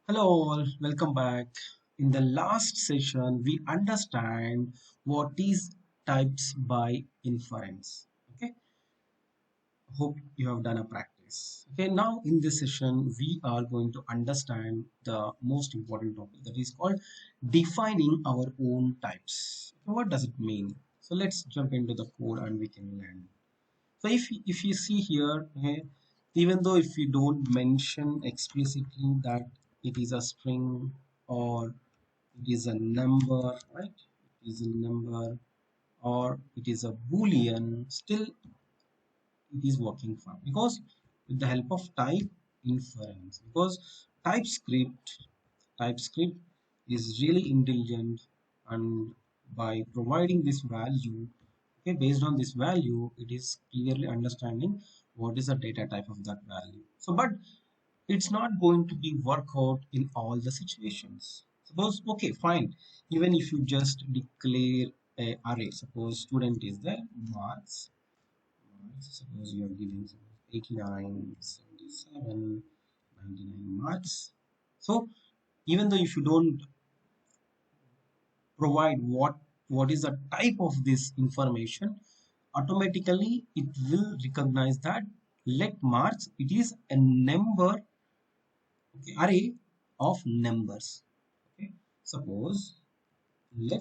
Hello all, welcome back. In the last session, we understand what is types by inference. Okay, hope you have done a practice. Okay, now in this session, we are going to understand the most important topic that is called defining our own types. What does it mean? So let's jump into the code and we can learn. So if you see here, okay, even though if you don't mention explicitly that it is a string or it is a number, right? It is a number or it is a boolean, still it is working fine because with the help of type inference, because TypeScript is really intelligent, and by providing this value, okay, based on this value, it is clearly understanding what is the data type of that value. So, but it's not going to be work out in all the situations. Suppose, okay, fine. Even if you just declare a array, suppose student is there, marks, suppose you are giving 89, 77, 99 marks. So even though if you don't provide what is the type of this information, automatically it will recognize that let marks, it is a number, okay, array of numbers. Okay, suppose let,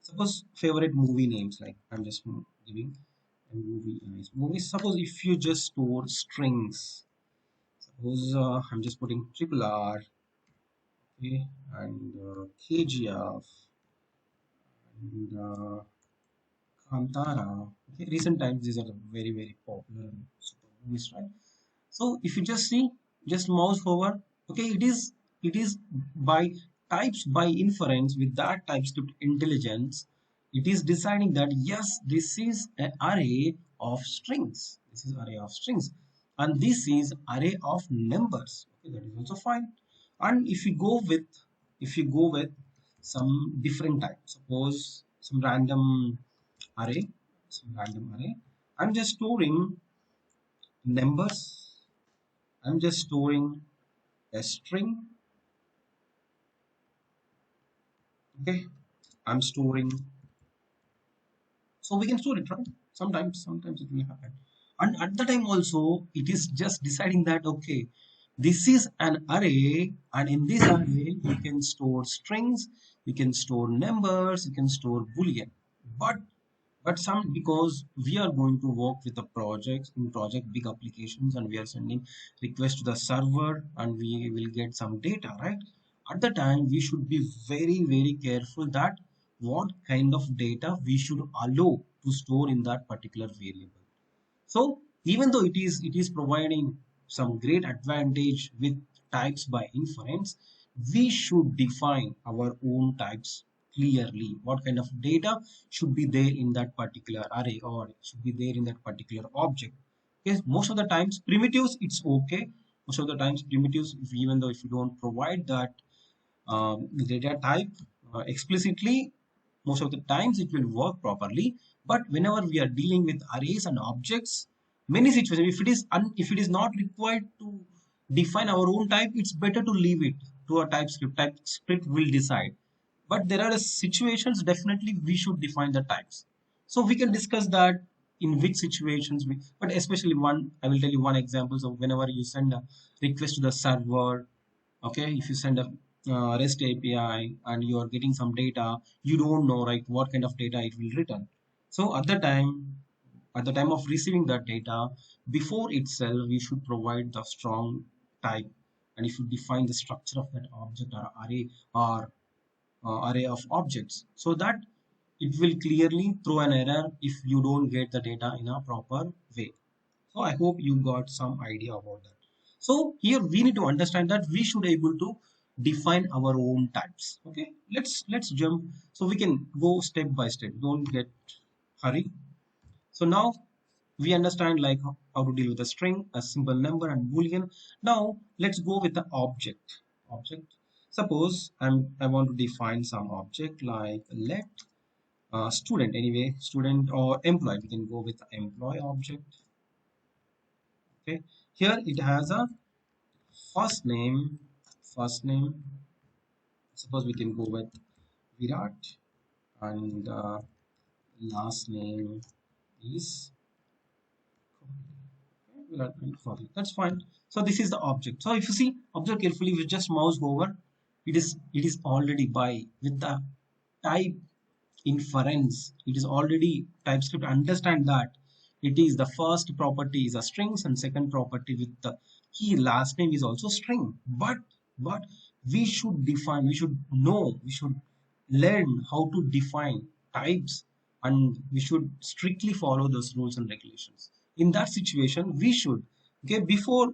suppose favorite movie names, like I'm just giving a movie. Suppose if you just store strings, suppose I'm just putting triple R, okay, and KGF and Kantara. Okay, recent times these are the very popular super movies, right? So if you just see, just mouse forward. Okay, it is by types by inference with that TypeScript intelligence. It is deciding that yes, this is an array of strings. This is array of strings, and this is array of numbers. Okay, that is also fine. And if you go with some different type, suppose array, some random array. I'm just storing numbers. I'm just storing a string. Okay, I'm storing, so we can store it, right? Sometimes it will happen, and at the time also it is just deciding that okay, this is an array, and in this array you can store strings, you can store numbers, you can store boolean. But some, because we are going to work with the projects in project big applications, and we are sending request to the server and we will get some data, right? At the time we should be very careful that what kind of data we should allow to store in that particular variable. So even though it is providing some great advantage with types by inference, we should define our own types clearly. What kind of data should be there in that particular array or should be there in that particular object. Yes, most of the times primitives it's okay. Most of the times primitives, even though if you don't provide that data type explicitly, most of the times it will work properly. But whenever we are dealing with arrays and objects, many situations, if it is not required to define our own type, it's better to leave it to a TypeScript will decide. But there are situations definitely we should define the types, so we can discuss that in which situations we, but especially one, I will tell you one example. So whenever you send a request to the server, okay, if you send a REST API and you are getting some data, you don't know, right, what kind of data it will return. So at the time of receiving that data, before itself we should provide the strong type, and if you define the structure of that object or array of objects, so that it will clearly throw an error if you don't get the data in a proper way. So I hope you got some idea about that. So here we need to understand that we should able to define our own types. Okay, let's jump, so we can go step by step. Don't get hurry. So now we understand like how to deal with a string, a simple number, and boolean. Now let's go with the object. Object. Suppose I want to define some object like let student, anyway, student or employee. We can go with the employee object. Okay, here it has a first name, first name, suppose we can go with Virat, and last name is Virat and Kohli. That's fine. So this is the object. So if you see, observe carefully, if you just mouse over, it is already by with the type inference. It is already TypeScript understand that it is the first property is a strings and second property with the key last name is also string. But we should define, we should know, we should learn how to define types, and we should strictly follow those rules and regulations. In that situation, we should, okay, before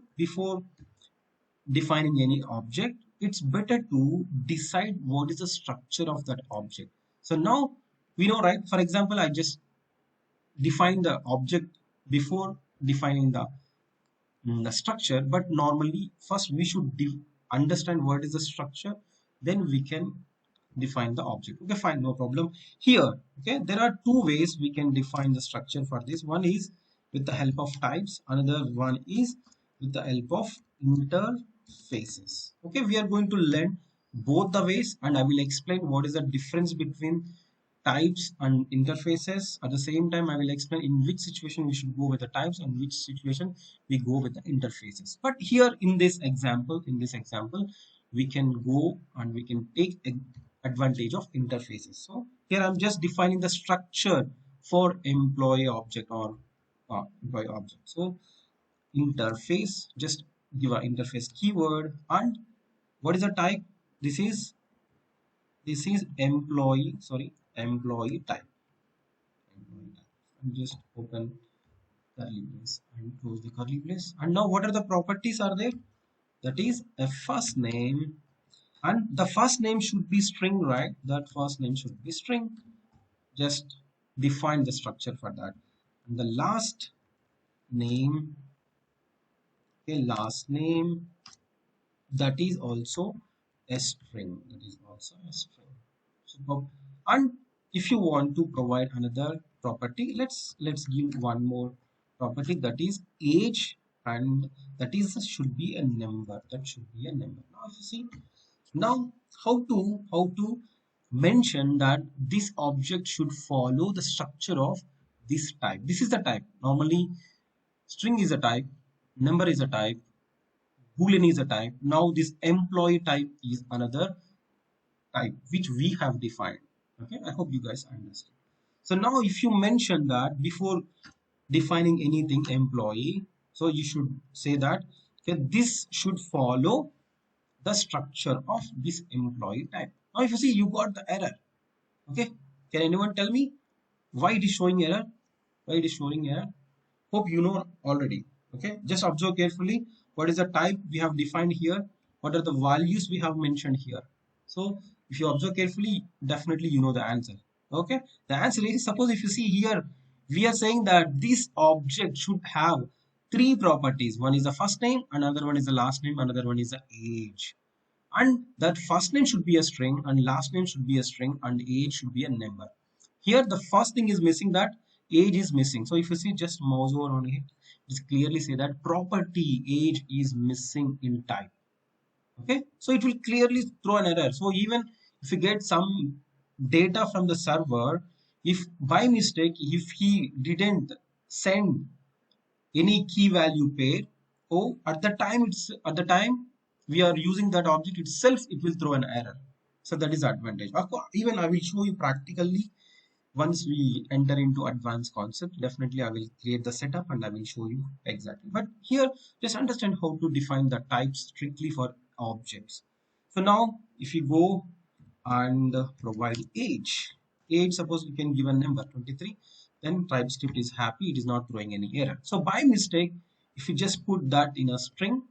defining any object, it's better to decide what is the structure of that object. So now we know, right? For example, I just define the object before defining the structure, but normally first we should understand what is the structure, then we can define the object. Okay, fine, no problem here. Okay, there are two ways we can define the structure for this. One is with the help of types, another one is with the help of interfaces. Okay, we are going to learn both the ways, and I will explain what is the difference between types and interfaces. At the same time, I will explain in which situation we should go with the types and which situation we go with the interfaces. But here in this example, we can go and we can take advantage of interfaces. So here I'm just defining the structure for employee object or employee object. So interface, just give a interface keyword, and what is the type? This is employee, sorry, employee type. And just open curly brace and close the curly brace. And now what are the properties are there? That is a first name, and the first name should be string, right? That first name should be string. Just define the structure for that. And the last name, okay, last name, that is also a string. That is also a string. Superb. And if you want to provide another property, let's give one more property, that is age, and that is should be a number. That should be a number. Now if you see, now how to mention that this object should follow the structure of this type. This is the type. Normally string is a type, number is a type, boolean is a type. Now this employee type is another type which we have defined. Okay, I hope you guys understand. So now if you mention that before defining anything employee, so you should say that, okay, this should follow the structure of this employee type. Now if you see, you got the error. Okay, can anyone tell me why it is showing error? Why it is showing error? Hope you know already. Okay, just observe carefully. What is the type we have defined here? What are the values we have mentioned here? So if you observe carefully, definitely you know the answer. Okay, the answer is, suppose if you see here, we are saying that this object should have three properties. One is the first name, another one is the last name, another one is the age. And that first name should be a string, and last name should be a string, and age should be a number. Here the first thing is missing, that age is missing. So if you see, just mouse over on it, just clearly say that property age is missing in type. Okay, so it will clearly throw an error. So even if you get some data from the server, if by mistake if he didn't send any key value pair, oh, at the time we are using that object itself, it will throw an error. So that is advantage. Even I will show you practically once we enter into advanced concept. Definitely I will create the setup and I will show you exactly. But here just understand how to define the types strictly for objects. So now if you go and provide age, suppose we can give a number 23, then TypeScript is happy, it is not throwing any error. So by mistake, if you just put that in a string,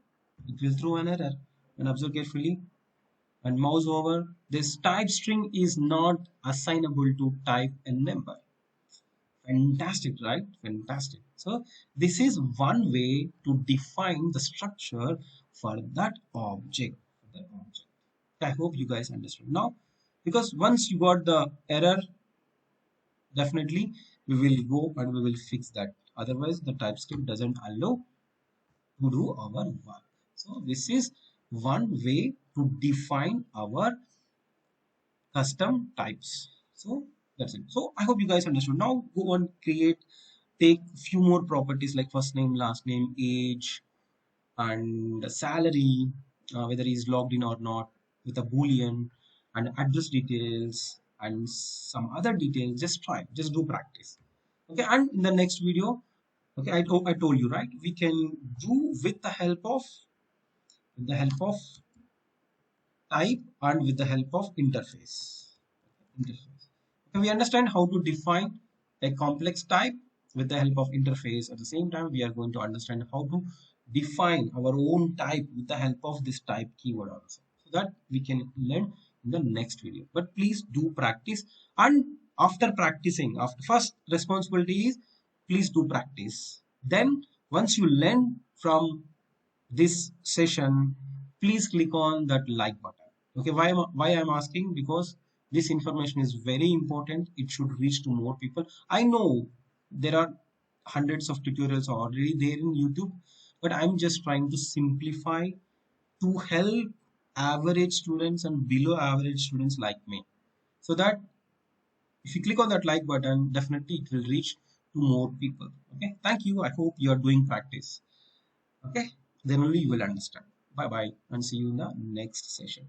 it will throw an error. And observe carefully and mouse over, this type string is not assignable to type and number. Fantastic, right? Fantastic. So this is one way to define the structure for that object. I hope you guys understand now, because once you got the error, definitely we will go and we will fix that. Otherwise the TypeScript doesn't allow to do our work. So this is one way to define our custom types. So that's it. So I hope you guys understood. Now go on, take few more properties like first name, last name, age, and salary, whether he's logged in or not, with a boolean, and address details and some other details. Just try, just do practice. Okay, and in the next video, okay, I told you, right, we can do with the help of type and with the help of interface. Okay, we understand how to define a complex type with the help of interface. At the same time, we are going to understand how to define our own type with the help of this type keyword also. So that we can learn in the next video. But please do practice. And after practicing, after first responsibility is please do practice. Then once you learn from this session, please click on that like button. Okay, why I'm asking, because this information is very important. It should reach to more people. I know there are hundreds of tutorials already there in YouTube, but I'm just trying to simplify to help average students and below average students like me, so that if you click on that like button, definitely it will reach to more people. Okay, thank you. I hope you are doing practice. Okay, then only you will understand. Bye bye, and see you in the next session.